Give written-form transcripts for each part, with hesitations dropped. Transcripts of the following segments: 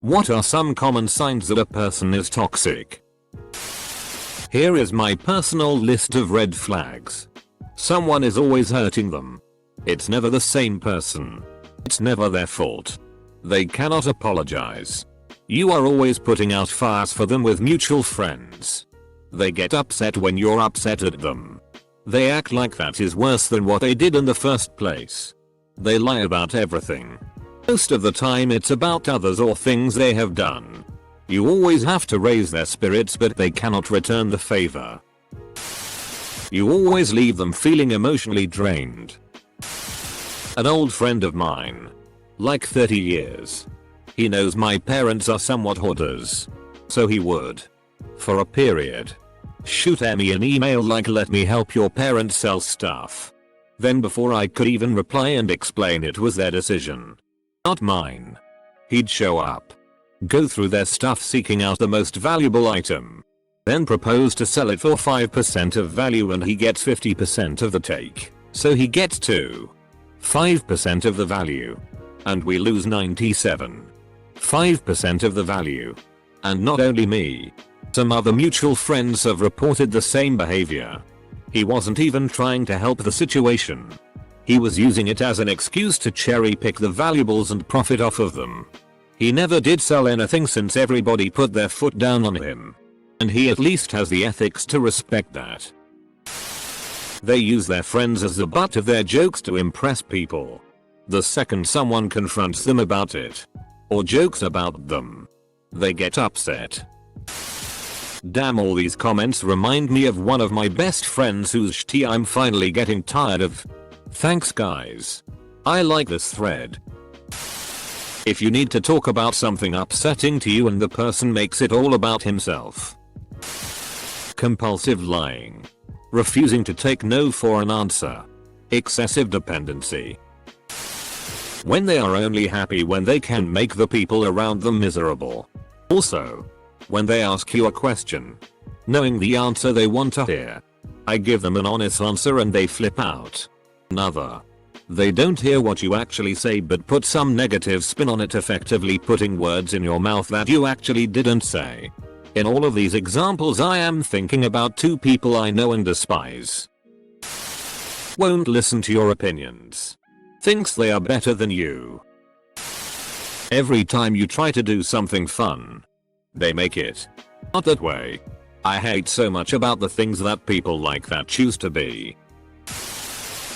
What are some common signs that a person is toxic? Here is my personal list of red flags. Someone is always hurting them. It's never the same person. It's never their fault. They cannot apologize. You are always putting out fires for them with mutual friends. They get upset when you're upset at them. They act like that is worse than what they did in the first place. They lie about everything. Most of the time it's about others or things they have done. You always have to raise their spirits, but they cannot return the favor. You always leave them feeling emotionally drained. An old friend of mine. Like 30 years. He knows my parents are somewhat hoarders. So he would, for a period, shoot me an email like, "Let me help your parents sell stuff." Then before I could even reply and explain it was their decision, not mine, he'd show up, go through their stuff seeking out the most valuable item, then propose to sell it for 5% of value and he gets 50% of the take. So he gets 5% of the value. And we lose 5% of the value. And not only me. Some other mutual friends have reported the same behavior. He wasn't even trying to help the situation. He was using it as an excuse to cherry pick the valuables and profit off of them. He never did sell anything since everybody put their foot down on him. And he at least has the ethics to respect that. They use their friends as the butt of their jokes to impress people. The second someone confronts them about it, or jokes about them, they get upset. Damn, all these comments remind me of one of my best friends whose shit I'm finally getting tired of. Thanks guys. I like this thread. If you need to talk about something upsetting to you and the person makes it all about himself. Compulsive lying. Refusing to take no for an answer. Excessive dependency. When they are only happy when they can make the people around them miserable. Also, when they ask you a question, knowing the answer they want to hear, I give them an honest answer and they flip out. Another. They don't hear what you actually say but put some negative spin on it, effectively putting words in your mouth that you actually didn't say. In all of these examples I am thinking about two people I know and despise. Won't listen to your opinions. Thinks they are better than you. Every time you try to do something fun, they make it not that way. I hate so much about the things that people like that choose to be.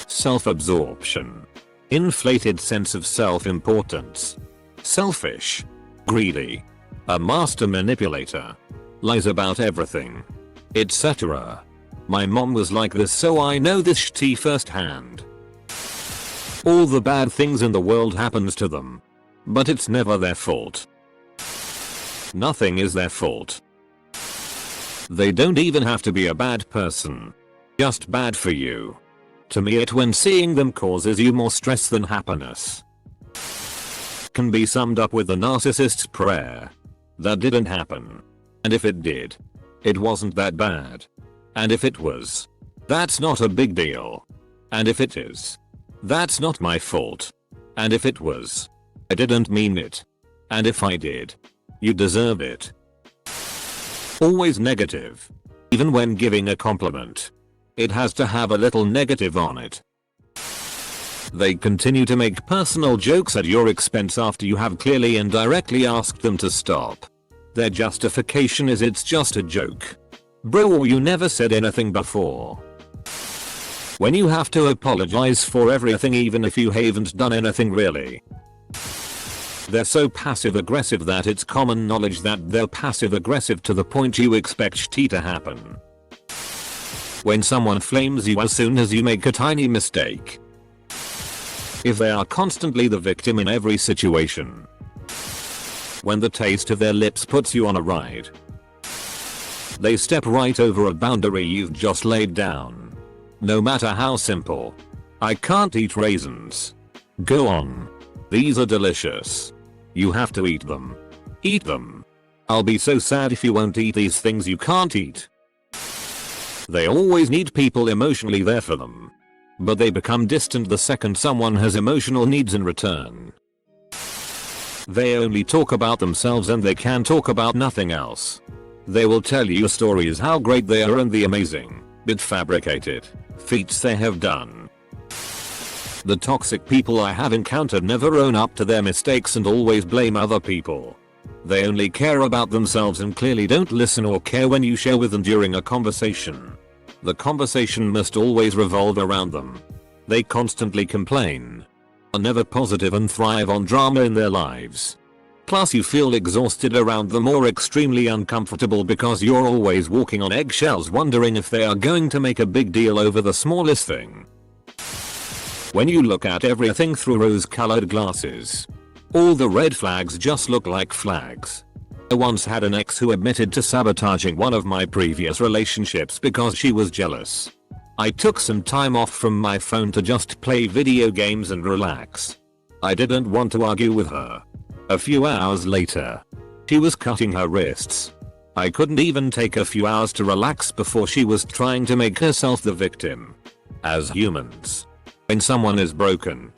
Self-absorption. Inflated sense of self-importance. Selfish. Greedy. A master manipulator. Lies about everything. Etc. My mom was like this, so I know this shit firsthand. All the bad things in the world happens to them. But it's never their fault. Nothing is their fault. They don't even have to be a bad person. Just bad for you. To me, it when seeing them causes you more stress than happiness. Can be summed up with the narcissist's prayer. That didn't happen. And if it did, it wasn't that bad. And if it was, that's not a big deal. And if it is, that's not my fault. And if it was, I didn't mean it. And if I did, you deserve it. Always negative. Even when giving a compliment, it has to have a little negative on it. They continue to make personal jokes at your expense after you have clearly and directly asked them to stop. Their justification is it's just a joke. Bro, you never said anything before. When you have to apologize for everything even if you haven't done anything really. They're so passive aggressive that it's common knowledge that they're passive aggressive to the point you expect shit to happen. When someone flames you as soon as you make a tiny mistake. If they are constantly the victim in every situation. When the taste of their lips puts you on a ride. They step right over a boundary you've just laid down. No matter how simple. I can't eat raisins. Go on. These are delicious. You have to eat them. Eat them. I'll be so sad if you won't eat these things you can't eat. They always need people emotionally there for them. But they become distant the second someone has emotional needs in return. They only talk about themselves and they can talk about nothing else. They will tell you stories how great they are and the amazing, but fabricated, feats they have done. The toxic people I have encountered never own up to their mistakes and always blame other people. They only care about themselves and clearly don't listen or care when you share with them during a conversation. The conversation must always revolve around them. They constantly complain, are never positive and thrive on drama in their lives. Plus you feel exhausted around them or extremely uncomfortable because you're always walking on eggshells wondering if they are going to make a big deal over the smallest thing. When you look at everything through rose-colored glasses, all the red flags just look like flags. I once had an ex who admitted to sabotaging one of my previous relationships because she was jealous. I took some time off from my phone to just play video games and relax. I didn't want to argue with her. A few hours later, she was cutting her wrists. I couldn't even take a few hours to relax before she was trying to make herself the victim. As humans, when someone is broken,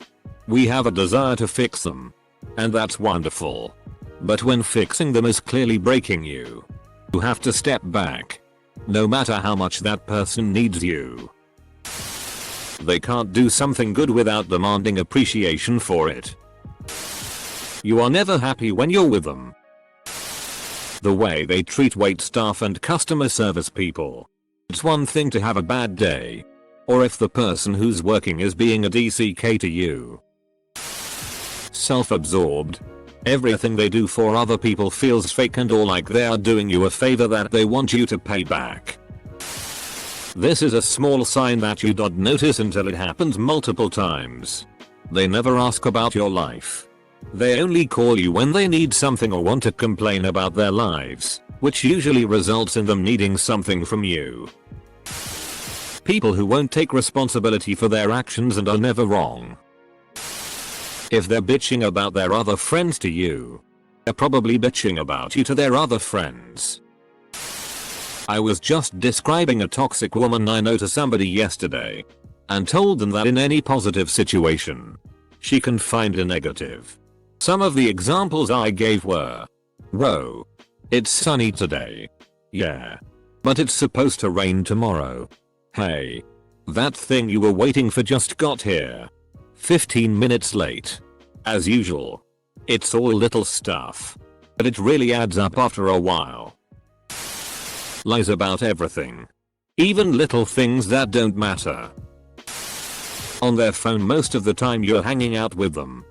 we have a desire to fix them. And that's wonderful. But when fixing them is clearly breaking you, you have to step back. No matter how much that person needs you. They can't do something good without demanding appreciation for it. You are never happy when you're with them. The way they treat wait staff and customer service people. It's one thing to have a bad day. Or if the person who's working is being a DCK to you. Self-absorbed. Everything they do for other people feels fake and or like they are doing you a favor that they want you to pay back. This is a small sign that you don't notice until it happens multiple times. They never ask about your life. They only call you when they need something or want to complain about their lives, which usually results in them needing something from you. People who won't take responsibility for their actions and are never wrong. If they're bitching about their other friends to you, they're probably bitching about you to their other friends. I was just describing a toxic woman I know to somebody yesterday, and told them that in any positive situation, she can find a negative. Some of the examples I gave were, "Whoa, it's sunny today. Yeah. But it's supposed to rain tomorrow. Hey. That thing you were waiting for just got here. 15 minutes late. As usual." It's all little stuff. But it really adds up after a while. Lies about everything. Even little things that don't matter. On their phone most of the time you're hanging out with them.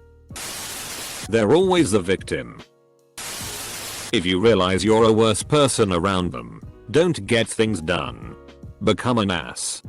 They're always the victim. If you realize you're a worse person around them, don't get things done. Become an ass.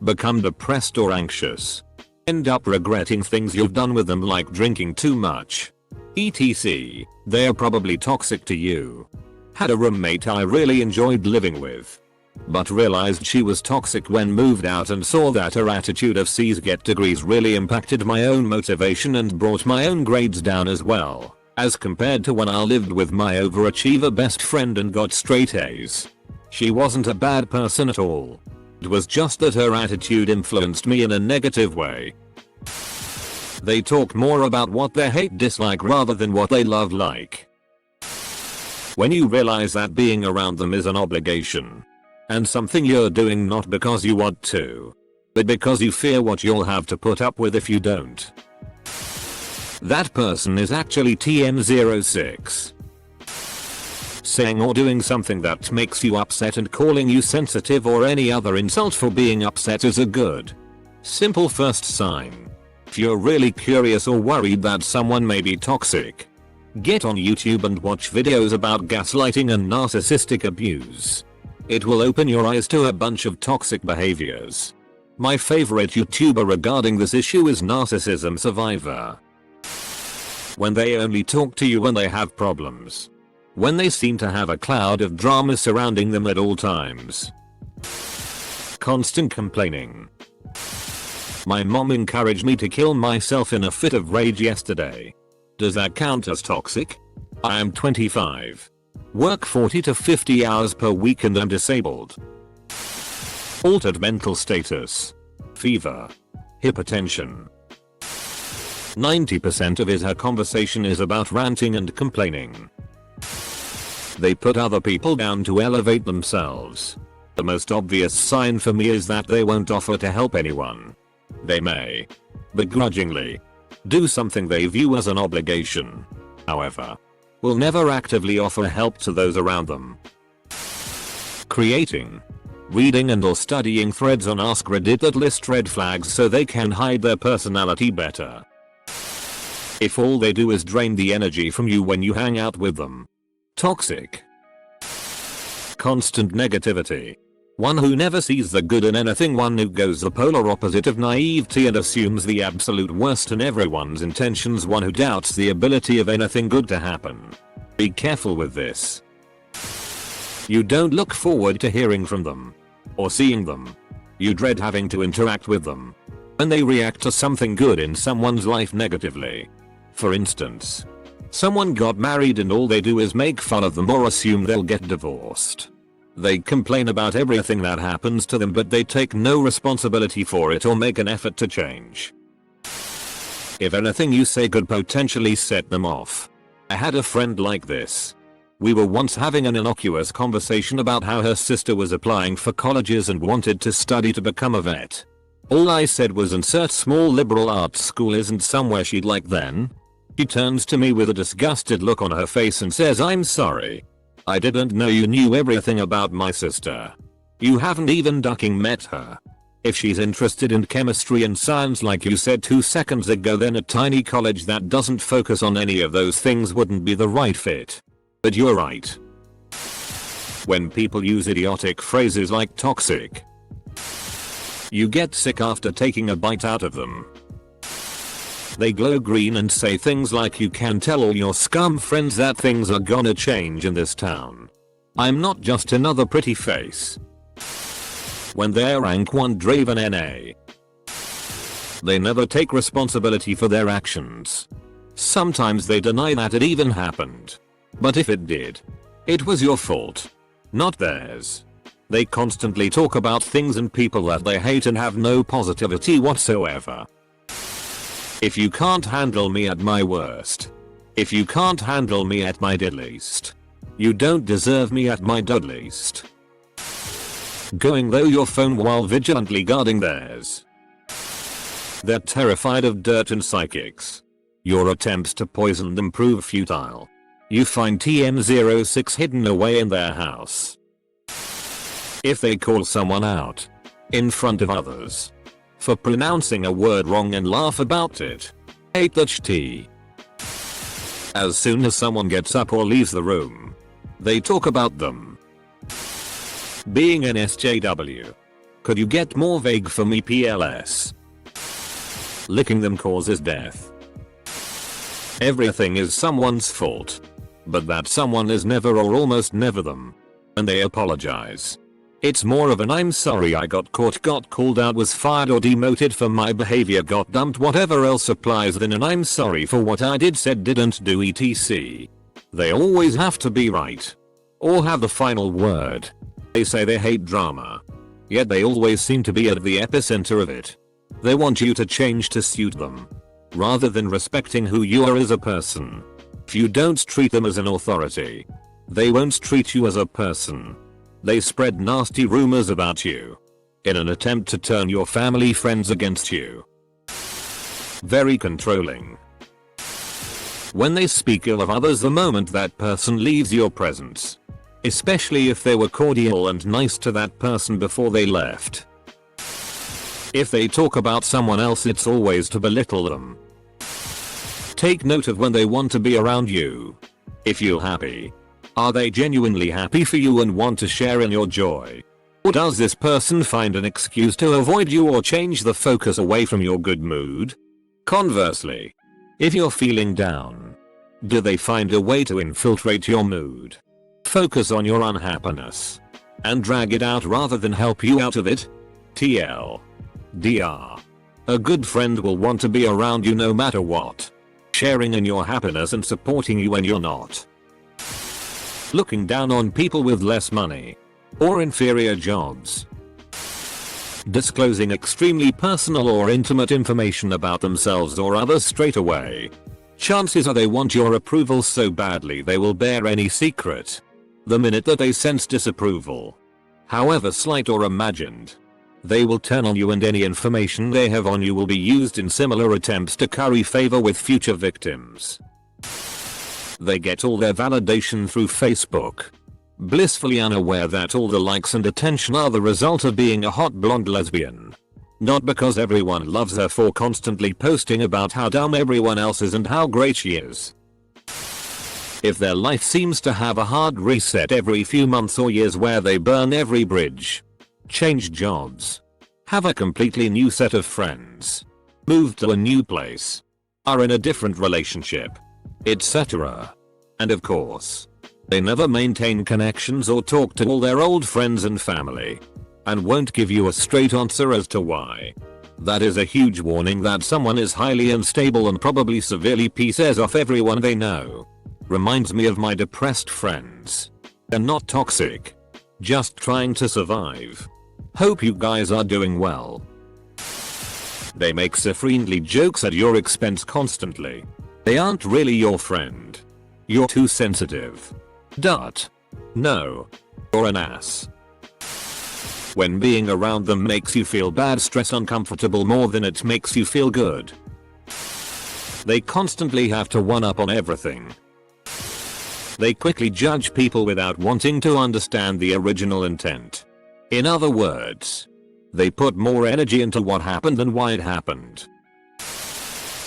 Become depressed or anxious. End up regretting things you've done with them like drinking too much. etc. They're probably toxic to you. Had a roommate I really enjoyed living with. But realized she was toxic when moved out and saw that her attitude of C's get degrees really impacted my own motivation and brought my own grades down as well, as compared to when I lived with my overachiever best friend and got straight A's. She wasn't a bad person at all. It was just that her attitude influenced me in a negative way. They talk more about what they hate dislike rather than what they love like. When you realize that being around them is an obligation, and something you're doing not because you want to, but because you fear what you'll have to put up with if you don't. That person is actually TM06. Saying or doing something that makes you upset and calling you sensitive or any other insult for being upset is a good, simple first sign. If you're really curious or worried that someone may be toxic, get on YouTube and watch videos about gaslighting and narcissistic abuse. It will open your eyes to a bunch of toxic behaviors. My favorite YouTuber regarding this issue is Narcissism Survivor. When they only talk to you when they have problems. When they seem to have a cloud of drama surrounding them at all times. Constant complaining. My mom encouraged me to kill myself in a fit of rage yesterday. Does that count as toxic? I am 25. Work 40 to 50 hours per week and I'm disabled. Altered mental status. Fever. Hypertension. 90% of her conversation is about ranting and complaining. They put other people down to elevate themselves. The most obvious sign for me is that they won't offer to help anyone. They may, begrudgingly, do something they view as an obligation. However, will never actively offer help to those around them. Creating, reading and or studying threads on Ask Reddit that list red flags so they can hide their personality better. If all they do is drain the energy from you when you hang out with them. Toxic. Constant negativity. One who never sees the good in anything, one who goes the polar opposite of naivety and assumes the absolute worst in everyone's intentions, one who doubts the ability of anything good to happen. Be careful with this. You don't look forward to hearing from them or seeing them. You dread having to interact with them when they react to something good in someone's life negatively. For instance, someone got married and all they do is make fun of them or assume they'll get divorced. They complain about everything that happens to them, but they take no responsibility for it or make an effort to change. If anything you say could potentially set them off. I had a friend like this. We were once having an innocuous conversation about how her sister was applying for colleges and wanted to study to become a vet. All I said was, insert small liberal arts school isn't somewhere she'd like then. She turns to me with a disgusted look on her face and says, "I'm sorry. I didn't know you knew everything about my sister. You haven't even ducking met her. If she's interested in chemistry and science like you said 2 seconds ago, then a tiny college that doesn't focus on any of those things wouldn't be the right fit. But you're right." When people use idiotic phrases like toxic, you get sick after taking a bite out of them. They glow green and say things like, "You can tell all your scum friends that things are gonna change in this town. I'm not just another pretty face." When they're rank 1 Draven NA, they never take responsibility for their actions. Sometimes they deny that it even happened. But if it did, it was your fault, not theirs. They constantly talk about things and people that they hate and have no positivity whatsoever. If you can't handle me at my worst, if you can't handle me at my deadliest, you don't deserve me at my deadliest. Going through your phone while vigilantly guarding theirs. They're terrified of dirt and psychics. Your attempts to poison them prove futile. You find TM06 hidden away in their house. If they call someone out in front of others for pronouncing a word wrong and laugh about it, hate that ht. As soon as someone gets up or leaves the room, they talk about them. Being an SJW. Could you get more vague for me, PLS? Licking them causes death. Everything is someone's fault, but that someone is never or almost never them. And they apologize. It's more of an "I'm sorry I got caught, got called out, was fired or demoted for my behavior, got dumped, whatever else applies" than an "I'm sorry for what I did, said, didn't do, etc. They always have to be right or have the final word. They say they hate drama, yet they always seem to be at the epicenter of it. They want you to change to suit them, rather than respecting who you are as a person. If you don't treat them as an authority, they won't treat you as a person. They spread nasty rumors about you in an attempt to turn your family friends against you. Very controlling. When they speak ill of others the moment that person leaves your presence, especially if they were cordial and nice to that person before they left. If they talk about someone else, it's always to belittle them. Take note of when they want to be around you. If you're happy, are they genuinely happy for you and want to share in your joy? Or does this person find an excuse to avoid you or change the focus away from your good mood? Conversely, if you're feeling down, do they find a way to infiltrate your mood, focus on your unhappiness, and drag it out rather than help you out of it? TLDR. A good friend will want to be around you no matter what, sharing in your happiness and supporting you when you're not. Looking down on people with less money or inferior jobs. Disclosing extremely personal or intimate information about themselves or others straight away. Chances are they want your approval so badly they will bear any secret the minute that they sense disapproval, however slight or imagined. They will turn on you, and any information they have on you will be used in similar attempts to curry favor with future victims. They get all their validation through Facebook, blissfully unaware that all the likes and attention are the result of being a hot blonde lesbian. Not because everyone loves her for constantly posting about how dumb everyone else is and how great she is. If their life seems to have a hard reset every few months or years where they burn every bridge, change jobs, have a completely new set of friends, move to a new place, are in a different relationship, etc. And of course, they never maintain connections or talk to all their old friends and family, and won't give you a straight answer as to why. That is a huge warning that someone is highly unstable and probably severely pisses off everyone they know. Reminds me of my depressed friends. They're not toxic, just trying to survive. Hope you guys are doing well. They make friendly jokes at your expense constantly. They aren't really your friend. You're too sensitive. No. You're an ass. When being around them makes you feel bad, stressed, uncomfortable more than it makes you feel good. They constantly have to one-up on everything. They quickly judge people without wanting to understand the original intent. In other words, they put more energy into what happened than why it happened.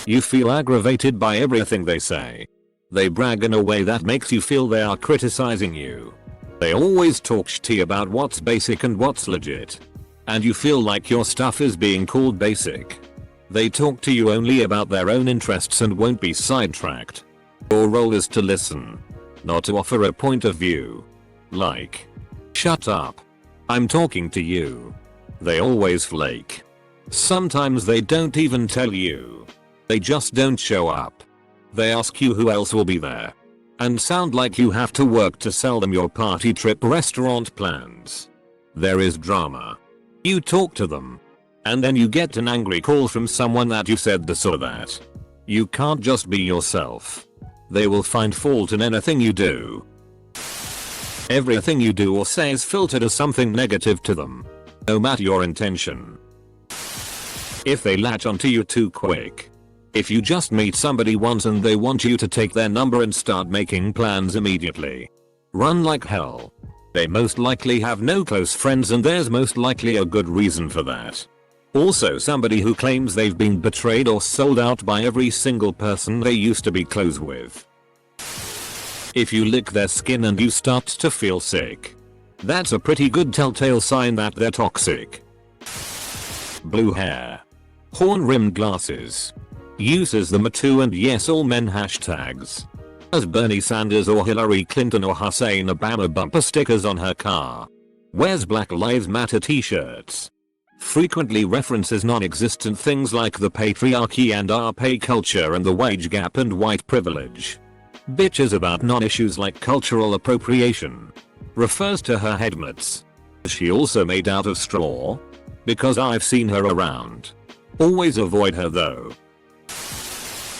You feel aggravated by everything they say. They brag in a way that makes you feel they are criticizing you. They always talk shitty about what's basic and what's legit, and you feel like your stuff is being called basic. They talk to you only about their own interests and won't be sidetracked. Your role is to listen, not to offer a point of view. Like, shut up, I'm talking to you. They always flake. Sometimes they don't even tell you. They just don't show up. They ask you who else will be there, and sound like you have to work to sell them your party trip restaurant plans. There is drama. You talk to them, and then you get an angry call from someone that you said this or that. You can't just be yourself. They will find fault in anything you do. Everything you do or say is filtered as something negative to them, no matter your intention. If they latch onto you too quick, if you just meet somebody once and they want you to take their number and start making plans immediately, run like hell. They most likely have no close friends, and there's most likely a good reason for that. Also, somebody who claims they've been betrayed or sold out by every single person they used to be close with. If you lick their skin and you start to feel sick, that's a pretty good telltale sign that they're toxic. Blue hair. Horn-rimmed glasses. Uses the Me Too and Yes All Men hashtags. Has Bernie Sanders or Hillary Clinton or Hussein Obama bumper stickers on her car. Wears Black Lives Matter t-shirts. Frequently references non-existent things like the patriarchy and our pay culture and the wage gap and white privilege. Bitches about non-issues like cultural appropriation. Refers to her headmates. Is she also made out of straw? Because I've seen her around. Always avoid her though.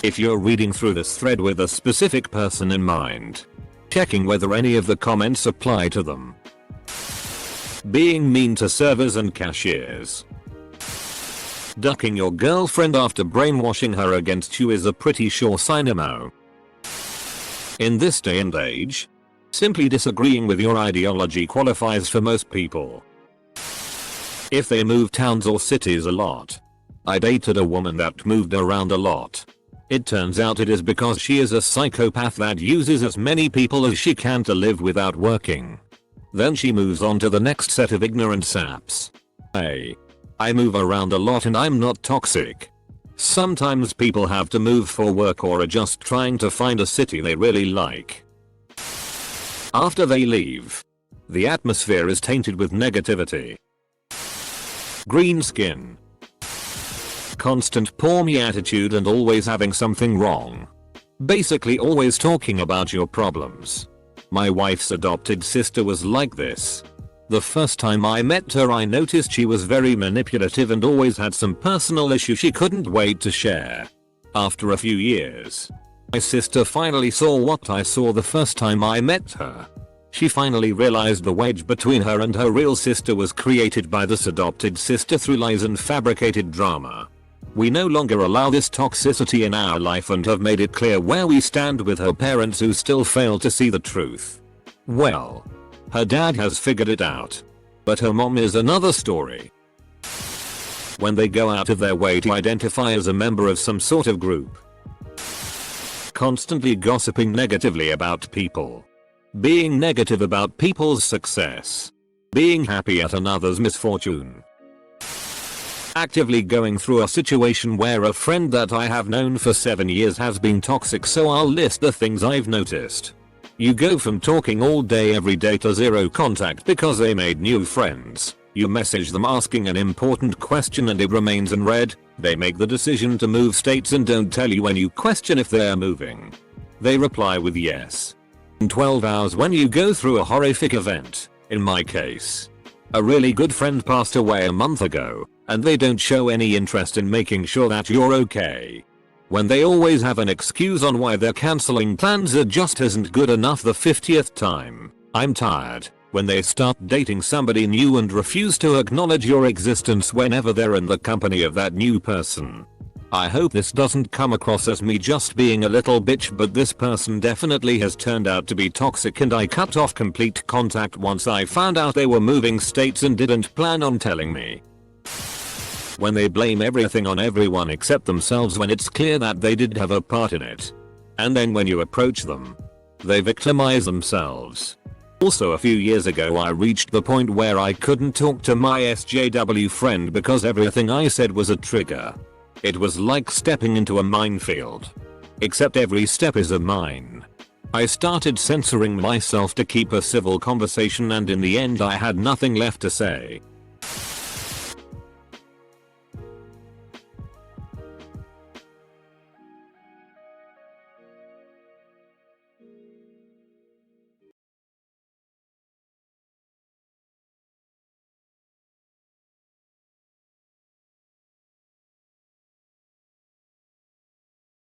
If you're reading through this thread with a specific person in mind, checking whether any of the comments apply to them. Being mean to servers and cashiers. Ducking your girlfriend after brainwashing her against you is a pretty sure sign-o. In this day and age, simply disagreeing with your ideology qualifies for most people. If they move towns or cities a lot. I dated a woman that moved around a lot. It turns out it is because she is a psychopath that uses as many people as she can to live without working. Then she moves on to the next set of ignorant saps. Hey, I move around a lot and I'm not toxic. Sometimes people have to move for work or are just trying to find a city they really like. After they leave, the atmosphere is tainted with negativity. Green skin. Constant poor me attitude and always having something wrong. Basically always talking about your problems. My wife's adopted sister was like this. The first time I met her I noticed she was very manipulative and always had some personal issue she couldn't wait to share. After a few years, my sister finally saw what I saw the first time I met her. She finally realized the wedge between her and her real sister was created by this adopted sister through lies and fabricated drama. We no longer allow this toxicity in our life and have made it clear where we stand with her parents who still fail to see the truth. Well, her dad has figured it out. But her mom is another story. When they go out of their way to identify as a member of some sort of group. Constantly gossiping negatively about people. Being negative about people's success. Being happy at another's misfortune. Actively going through a situation where a friend that I have known for 7 years has been toxic, so I'll list the things I've noticed. You go from talking all day every day to zero contact because they made new friends. You message them asking an important question and it remains unread. They make the decision to move states and don't tell you when you question if they're moving. They reply with yes. In 12 hours when you go through a horrific event. In my case, a really good friend passed away a month ago, and they don't show any interest in making sure that you're okay. When they always have an excuse on why they're cancelling plans that just isn't good enough the 50th time. I'm tired. When they start dating somebody new and refuse to acknowledge your existence whenever they're in the company of that new person. I hope this doesn't come across as me just being a little bitch, but this person definitely has turned out to be toxic and I cut off complete contact once I found out they were moving states and didn't plan on telling me. When they blame everything on everyone except themselves when it's clear that they did have a part in it. And then when you approach them, they victimize themselves. Also a few years ago I reached the point where I couldn't talk to my SJW friend because everything I said was a trigger. It was like stepping into a minefield. Except every step is a mine. I started censoring myself to keep a civil conversation and in the end I had nothing left to say.